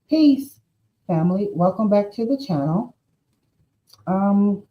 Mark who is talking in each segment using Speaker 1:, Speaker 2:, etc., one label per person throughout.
Speaker 1: Peace, family. Welcome back to the channel. Um,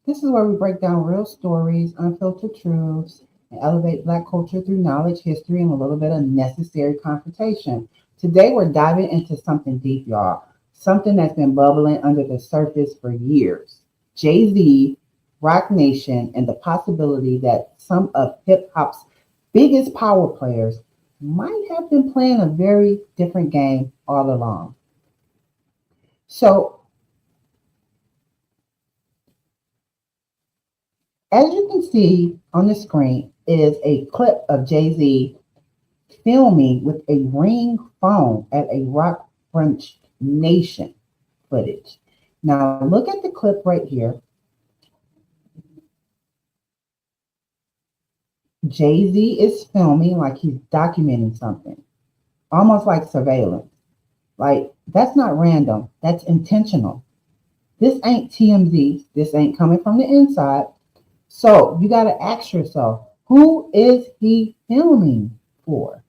Speaker 1: this is where we break down real stories, unfiltered truths, and elevate Black culture through knowledge, history, and a little bit of necessary confrontation. Today, we're diving into something deep, y'all. Something that's been bubbling under the surface for years. Jay Z, Rock Nation, and the possibility that some of hip hop's biggest power players might have been playing a very different game all along. So, as you can see on the screen is a clip of Jay-Z filming with a ring phone at a Rock Brunch Nation footage. Now look at the clip right here. Jay-Z is filming like he's documenting something, almost like surveillance. Like that's not random, that's intentional. This ain't TMZ, this ain't coming from the inside. So you got to ask yourself, who is he filming for?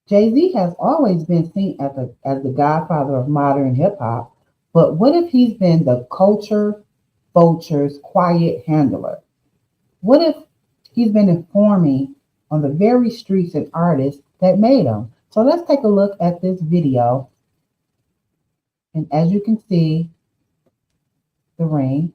Speaker 1: Jay Z has always been seen as the godfather of modern hip hop, but what if he's been the culture vulture's quiet handler? What if he's been informing on the very streets and artists that made him? So let's take a look at this video. And as you can see, the ring.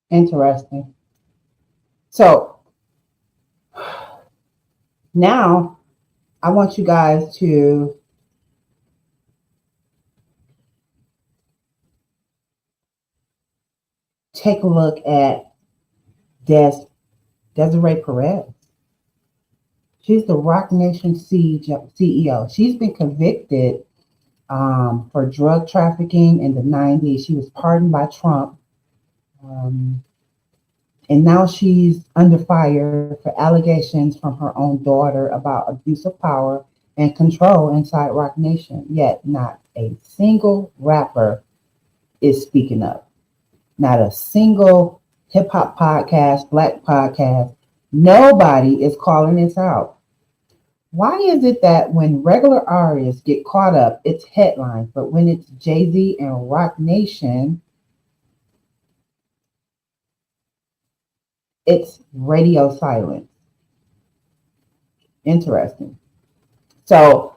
Speaker 1: Interesting. So now I want you guys to take a look at Desiree Perez. She's the Rock Nation CEO. She's been convicted for drug trafficking in the 90s. She was pardoned by Trump. Um, and now she's under fire for allegations from her own daughter about abuse of power and control inside Rock Nation. Yet not a single rapper is speaking up. Not a single hip hop podcast, black podcast. Nobody is calling this out. Why is it that when regular artists get caught up, it's headlines, but when it's Jay Z and Rock Nation, it's radio silence? Interesting. So,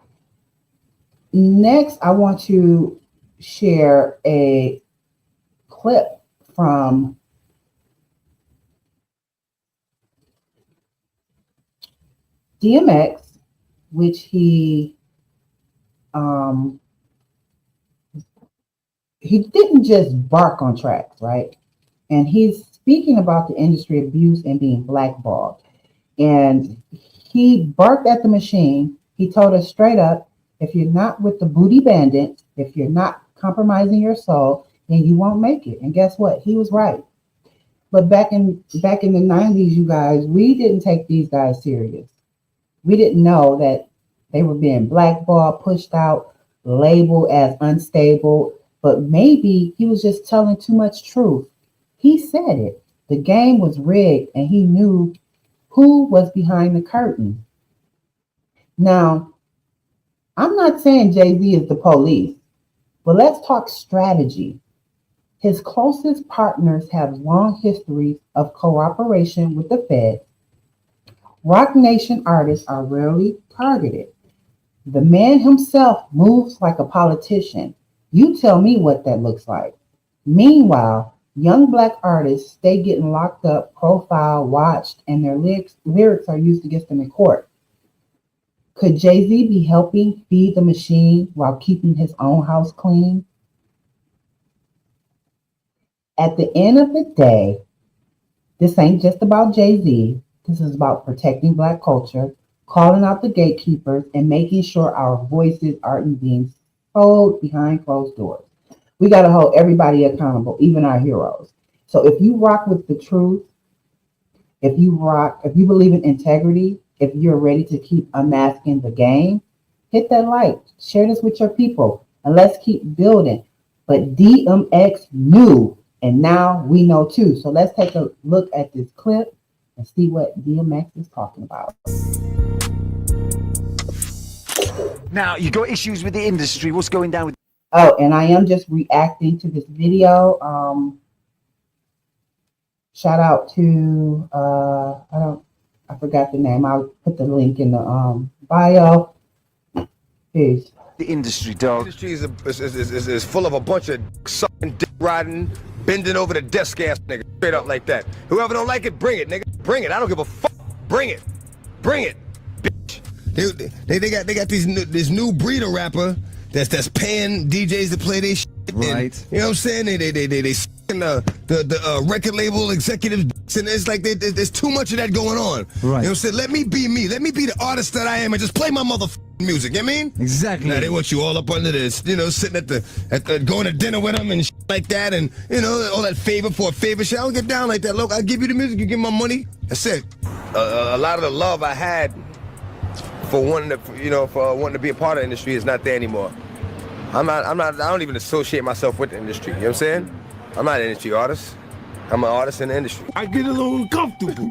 Speaker 1: next, I want to share a clip from DMX, which um, he didn't just bark on tracks, right? And he's speaking about the industry abuse and being blackballed. And he barked at the machine. He told us straight up, if you're not with the booty bandits, if you're not compromising your soul, then you won't make it. And guess what? He was right. But back in the 90s, you guys, we didn't take these guys serious. We didn't know that they were being blackballed, pushed out, labeled as unstable. But maybe he was just telling too much truth. He said it. The game was rigged, and he knew who was behind the curtain. Now, I'm not saying Jay Z is the police, but let's talk strategy. His closest partners have long histories of cooperation with the Fed. Rock Nation artists are rarely targeted. The man himself moves like a politician. You tell me what that looks like. Meanwhile, young black artists stay getting locked up, profiled, watched, and their lyrics are used against them in court. Could Jay Z be helping feed the machine while keeping his own house clean? At the end of the day, this ain't just about Jay-Z. This is about protecting Black culture, calling out the gatekeepers, and making sure our voices aren't being sold behind closed doors. We got to hold everybody accountable, even our heroes. So if you rock with the truth, if you believe in integrity, if you're ready to keep unmasking the game, hit that like, share this with your people, and let's keep building. But DMX knew, and now we know too. So let's take a look at this clip and see what DMX is talking about.
Speaker 2: Now, you got issues with the industry. What's going down with...
Speaker 1: Oh, and I am just reacting to this video. Shout out to I forgot the name. I'll put the link in the bio. Peace.
Speaker 2: The industry, dog.
Speaker 3: The industry is full of a bunch of sucking, dick riding, bending over the desk ass nigga, straight up like that. Whoever don't like it, bring it, nigga. Bring it. I don't give a fuck. Bring it. Bring it, bitch. They got this new breed of rapper that's paying DJs to play their shit.
Speaker 2: Right.
Speaker 3: And, you know what I'm saying? They the record label executives, and it's like there's too much of that going on.
Speaker 2: Right.
Speaker 3: You know what I'm saying? Let me be me. Let me be the artist that I am and just play my motherfucking music. You know what I mean?
Speaker 2: Exactly.
Speaker 3: Now they want you all up under this, you know, sitting at the going to dinner with them and shit like that, and you know, all that favor for a favor shit. I don't get down like that. Look, I give you the music, you give me my money. That's it. A lot of the love I had for wanting to be a part of the industry is not there anymore. I don't even associate myself with the industry. You know what I'm saying? I'm not an industry artist. I'm an artist in the industry.
Speaker 4: I get a little uncomfortable.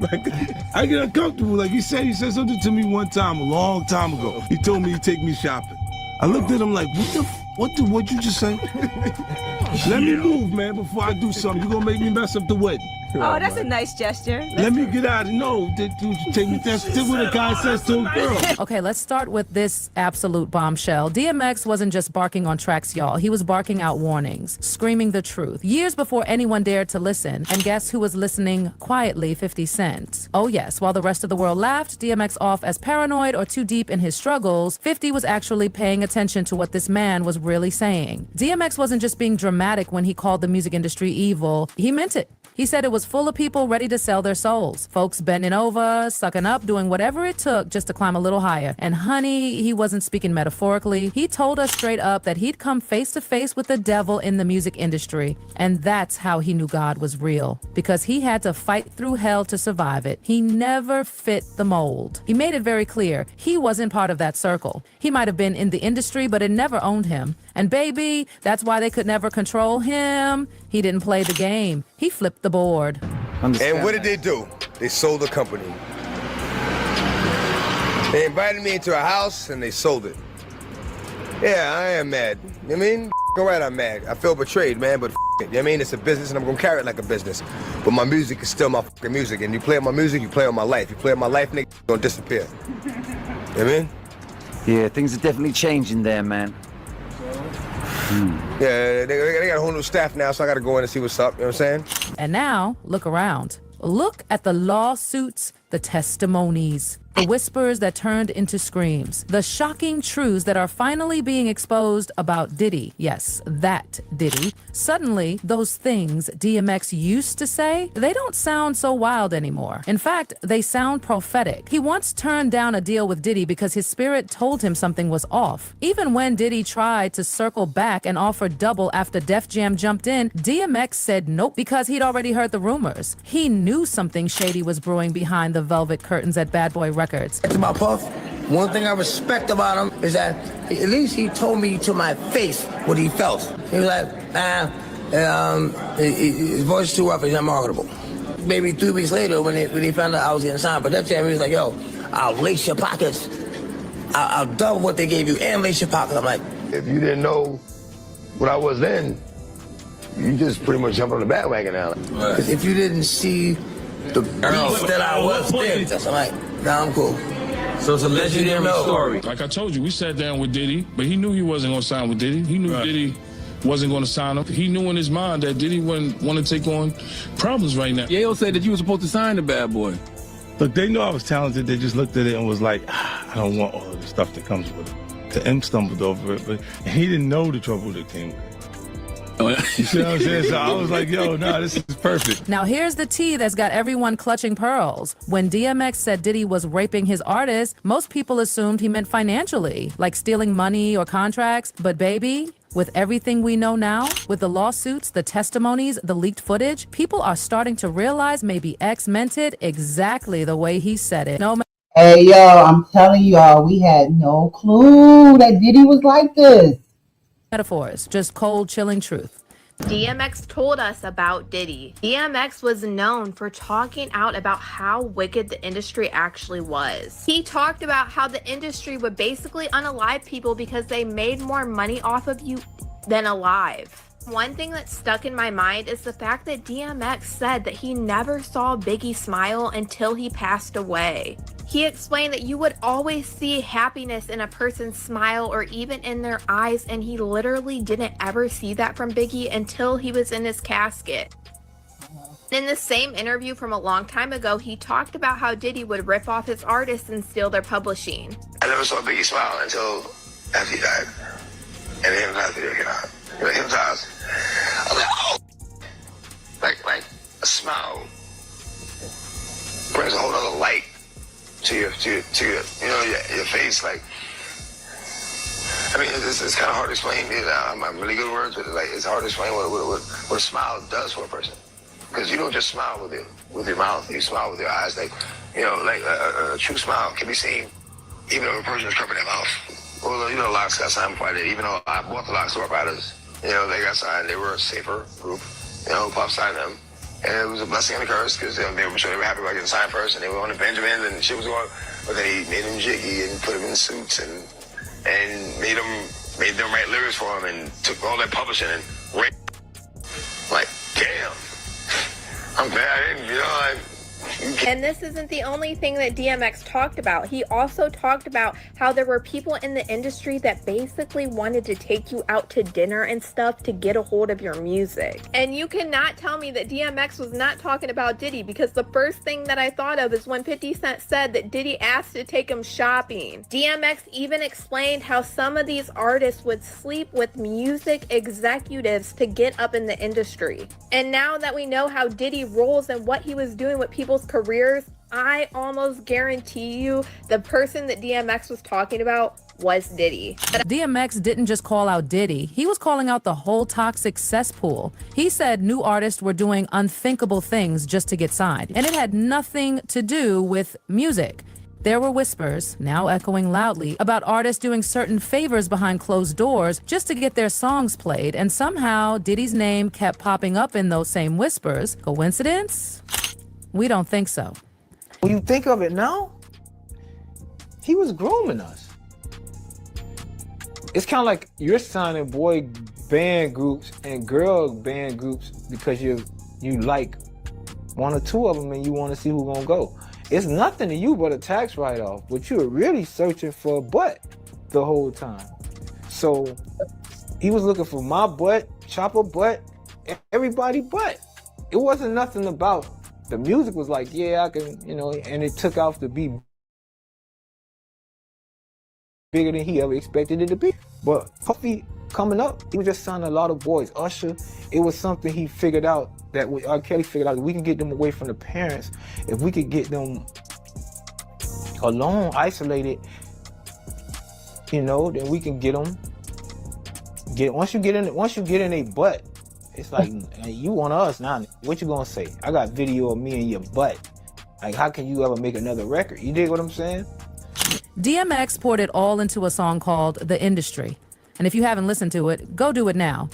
Speaker 4: I get uncomfortable. Like he said something to me one time, a long time ago. He told me he'd take me shopping. I looked at him like, what'd you just say? Let me move, man, before I do something. You're gonna make me mess up the wedding.
Speaker 5: Oh, that's a nice gesture.
Speaker 4: Let me get out of no, take me. That's what a guy says to a girl.
Speaker 6: Okay, let's start with this absolute bombshell. DMX wasn't just barking on tracks, y'all. He was barking out warnings, screaming the truth, years before anyone dared to listen. And guess who was listening quietly? 50 Cent. Oh yes, while the rest of the world laughed DMX off as paranoid or too deep in his struggles, 50 was actually paying attention to what this man was really saying. DMX wasn't just being dramatic when he called the music industry evil. He meant it. He said it was full of people ready to sell their souls. Folks bending over, sucking up, doing whatever it took just to climb a little higher. And honey, he wasn't speaking metaphorically. He told us straight up that he'd come face to face with the devil in the music industry. And that's how he knew God was real. Because he had to fight through hell to survive it. He never fit the mold. He made it very clear he wasn't part of that circle. He might have been in the industry, but it never owned him. And baby, that's why they could never control him. He didn't play the game. He flipped the board.
Speaker 3: And what did they do? They sold the company. They invited me into a house and they sold it. Yeah, I am mad. You know what I mean? All right, I'm mad. I feel betrayed, man, but it. You know what I mean? It's a business and I'm gonna carry it like a business. But my music is still my fucking music. And you play my music, you play on my life. You play on my life, nigga, you're gonna disappear. You know what I mean?
Speaker 2: Yeah, things are definitely changing there, man.
Speaker 3: Yeah, they got a whole new staff now, so I gotta go in and see what's up, you know what I'm saying?
Speaker 6: And now, look around. Look at the lawsuits, the testimonies, the whispers that turned into screams, the shocking truths that are finally being exposed about Diddy. Yes, that Diddy. Suddenly, those things DMX used to say, they don't sound so wild anymore. In fact, they sound prophetic. He once turned down a deal with Diddy because his spirit told him something was off. Even when Diddy tried to circle back and offer double after Def Jam jumped in, DMX said nope because he'd already heard the rumors. He knew something shady was brewing behind the velvet curtains at Bad Boy Records.
Speaker 7: To my Puff, one thing I respect about him is that at least he told me to my face what he felt. He was like, his voice is too rough, he's not marketable. Maybe 3 weeks later when he found out I was getting signed for Def Jam, he was like, yo, I'll lace your pockets. I'll double what they gave you and lace your pockets. I'm like,
Speaker 3: If you didn't know what I was then, you just pretty much jumped on the bandwagon now.
Speaker 7: because if you didn't see the beast that I was then, I'm like, nah, I'm cool.
Speaker 8: So it's a legendary
Speaker 7: know.
Speaker 8: story.
Speaker 9: Like I told you, we sat down with Diddy, but he knew he wasn't going to sign with Diddy. He knew Diddy wasn't going to sign him. He knew in his mind that Diddy wouldn't want to take on problems right now.
Speaker 8: Yayo said that you were supposed to sign the Bad Boy.
Speaker 4: Look, they knew I was talented. They just looked at it and was like, I don't want all of the stuff that comes with it. The M stumbled over it, but he didn't know the trouble that came with it.
Speaker 8: Oh, yeah.
Speaker 4: You see what I'm saying? So I was like, yo, nah, this is perfect.
Speaker 6: Now here's the tea that's got everyone clutching pearls. When DMX said Diddy was raping his artists, most people assumed he meant financially, like stealing money or contracts. But baby, with everything we know now, with the lawsuits, the testimonies, the leaked footage, people are starting to realize maybe X meant it exactly the way he said it. No
Speaker 1: Hey, yo, I'm telling y'all, we had no clue that Diddy was like this.
Speaker 6: metaphors, just cold, chilling truth.
Speaker 10: DMX told us about Diddy. DMX was known for talking out about how wicked the industry actually was. He talked about how the industry would basically unalive people because they made more money off of you than alive. One thing that stuck in my mind is the fact that DMX said that he never saw Biggie smile until he passed away. He explained that you would always see happiness in a person's smile or even in their eyes, and he literally didn't ever see that from Biggie until he was in his casket. In the same interview from a long time ago, he talked about how Diddy would rip off his artists and steal their publishing.
Speaker 7: I never saw Biggie smile until after he died. And the Hypnotize video came out. You know, Hypnotize. I was like, oh! Like a smile brings a whole other light to your your face. Like, I mean, it's kind of hard to explain. I'm really good words, but it's hard to explain what a smile does for a person. Because you don't just smile with your mouth, you smile with your eyes. Like, like a true smile can be seen even if a person is covering their mouth. Well, locks got signed before I did. Even though I bought the locks to our riders, they got signed. They were a safer group. Pop signed them. And it was a blessing and a curse because they were sure they were happy about getting signed first, and they were on the Benjamins and shit was going. But then he made them jiggy and put them in suits and made them write lyrics for him and took all that publishing and like, damn. I'm glad I didn't,
Speaker 10: And this isn't the only thing that DMX talked about. He also talked about how there were people in the industry that basically wanted to take you out to dinner and stuff to get a hold of your music. And you cannot tell me that DMX was not talking about Diddy, because the first thing that I thought of is when 50 Cent said that Diddy asked to take him shopping. DMX even explained how some of these artists would sleep with music executives to get up in the industry. And now that we know how Diddy rolls and what he was doing with people's careers, I almost guarantee you the person that DMX was talking about was Diddy.
Speaker 6: DMX didn't just call out Diddy, he was calling out the whole toxic cesspool. He said new artists were doing unthinkable things just to get signed, and it had nothing to do with music. There were whispers, now echoing loudly, about artists doing certain favors behind closed doors just to get their songs played, and somehow Diddy's name kept popping up in those same whispers. Coincidence? We don't think so.
Speaker 11: When you think of it now, he was grooming us. It's kind of like you're signing boy band groups and girl band groups because you like one or two of them and you want to see who's gonna go. It's nothing to you but a tax write-off, but you're really searching for a butt the whole time. So he was looking for my butt, Chopper butt, everybody butt. It wasn't nothing about the music. Was like, yeah, I can, and it took off to be bigger than he ever expected it to be. But Puffy coming up, he was just signing a lot of boys. Usher, it was something he figured out, that R. Kelly figured out, that we can get them away from the parents. If we could get them alone, isolated, then we can get them. Once you get in a butt, it's like, you want us now. What you gonna say? I got video of me in your butt. Like, how can you ever make another record? You dig what I'm saying?
Speaker 6: DMX poured it all into a song called The Industry. And if you haven't listened to it, go do it now.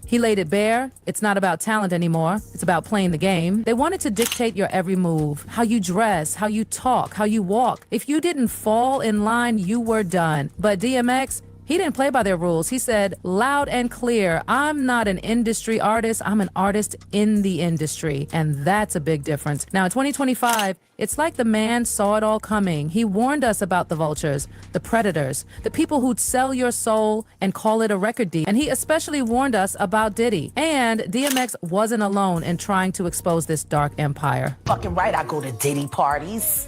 Speaker 6: He laid it bare. It's not about talent anymore. It's about playing the game. They wanted to dictate your every move, how you dress, how you talk, how you walk. If you didn't fall in line, you were done. But DMX, he didn't play by their rules. He said loud and clear, I'm not an industry artist, I'm an artist in the industry. And that's a big difference. Now in 2025, it's like the man saw it all coming. He warned us about the vultures, the predators, the people who'd sell your soul and call it a record deal. And he especially warned us about Diddy. And DMX wasn't alone in trying to expose this dark empire.
Speaker 12: Fucking right, I go to Diddy parties,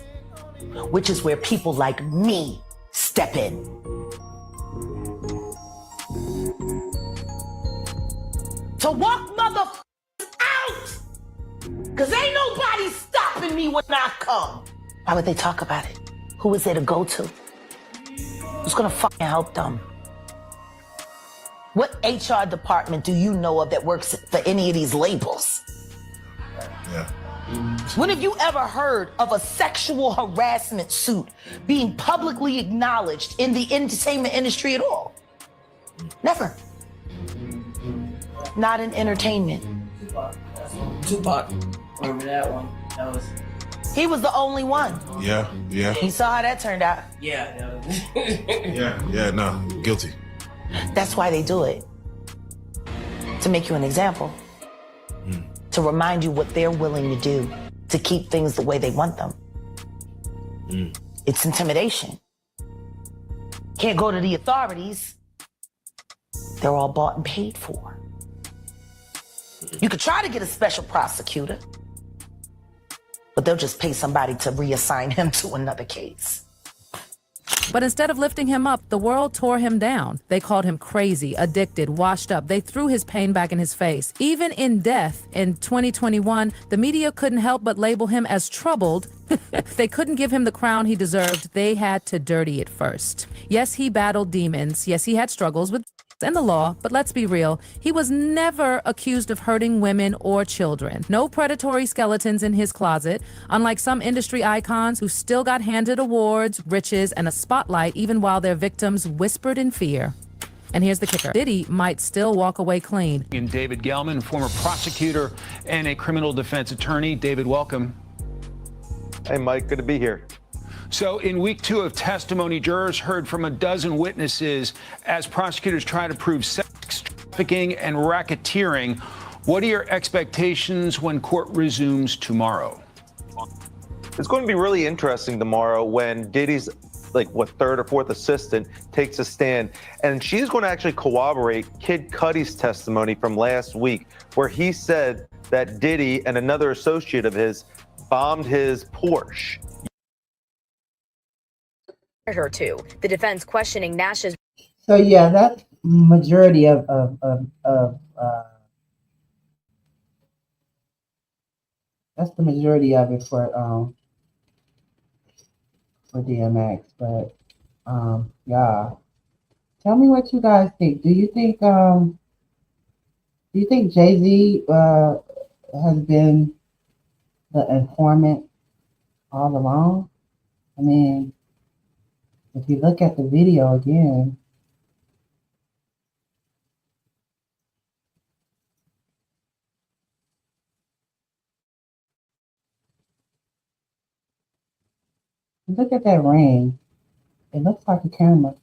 Speaker 12: which is where people like me step in. to walk motherfuckers out. Cause ain't nobody stopping me when I come. Why would they talk about it? Who is there to go to? Who's gonna fucking help them? What HR department do you know of that works for any of these labels?
Speaker 3: Yeah.
Speaker 12: When have you ever heard of a sexual harassment suit being publicly acknowledged in the entertainment industry at all? Never. Not in entertainment.
Speaker 13: Tupac. Remember that one? That was.
Speaker 12: He was the only one.
Speaker 4: Yeah.
Speaker 12: You saw how that turned out.
Speaker 13: Yeah.
Speaker 4: No, guilty.
Speaker 12: That's why they do it. To make you an example. To remind you what they're willing to do to keep things the way they want them. It's intimidation. Can't go to the authorities. They're all bought and paid for. You could try to get a special prosecutor, but they'll just pay somebody to reassign him to another case.
Speaker 6: But instead of lifting him up, the world tore him down. They called him crazy, addicted, washed up. They threw his pain back in his face. Even in death, in 2021, the media couldn't help but label him as troubled. They couldn't give him the crown he deserved. They had to dirty it first. Yes, he battled demons. Yes, he had struggles with and the law, but let's be real, he was never accused of hurting women or children. No predatory skeletons in his closet, unlike some industry icons who still got handed awards, riches, and a spotlight even while their victims whispered in fear. And here's the kicker. Diddy might still walk away clean.
Speaker 14: And David Gelman, former prosecutor and a criminal defense attorney. David, welcome.
Speaker 15: Hey, Mike, good to be here.
Speaker 14: So in week 2 of testimony, jurors heard from a dozen witnesses as prosecutors try to prove sex trafficking and racketeering. What are your expectations when court resumes tomorrow?
Speaker 15: It's going to be really interesting tomorrow when Diddy's third or fourth assistant takes a stand, and she's going to actually corroborate Kid Cudi's testimony from last week, where he said that Diddy and another associate of his bombed his Porsche.
Speaker 16: Her too. The defense questioning Nash's.
Speaker 1: So yeah, that's majority of that's the majority of it for DMX. But yeah, tell me what you guys think. Do you think Jay-Z has been the informant all along? I mean, if you look at the video again, look at that ring. It looks like a camera.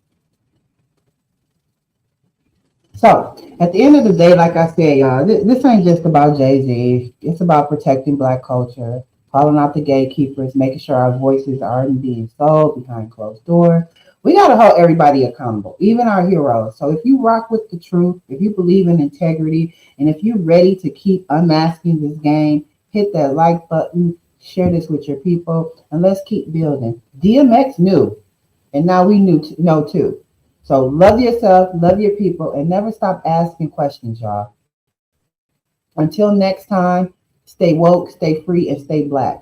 Speaker 1: So, at the end of the day, like I said, y'all, this ain't just about Jay-Z. It's about protecting Black culture, calling out the gatekeepers, making sure our voices aren't being sold behind closed doors. We got to hold everybody accountable, even our heroes. So if you rock with the truth, if you believe in integrity, and if you're ready to keep unmasking this game, hit that like button, share this with your people, and let's keep building. DMX knew, and now we know too. So love yourself, love your people, and never stop asking questions, y'all. Until next time, stay woke, stay free, and stay Black.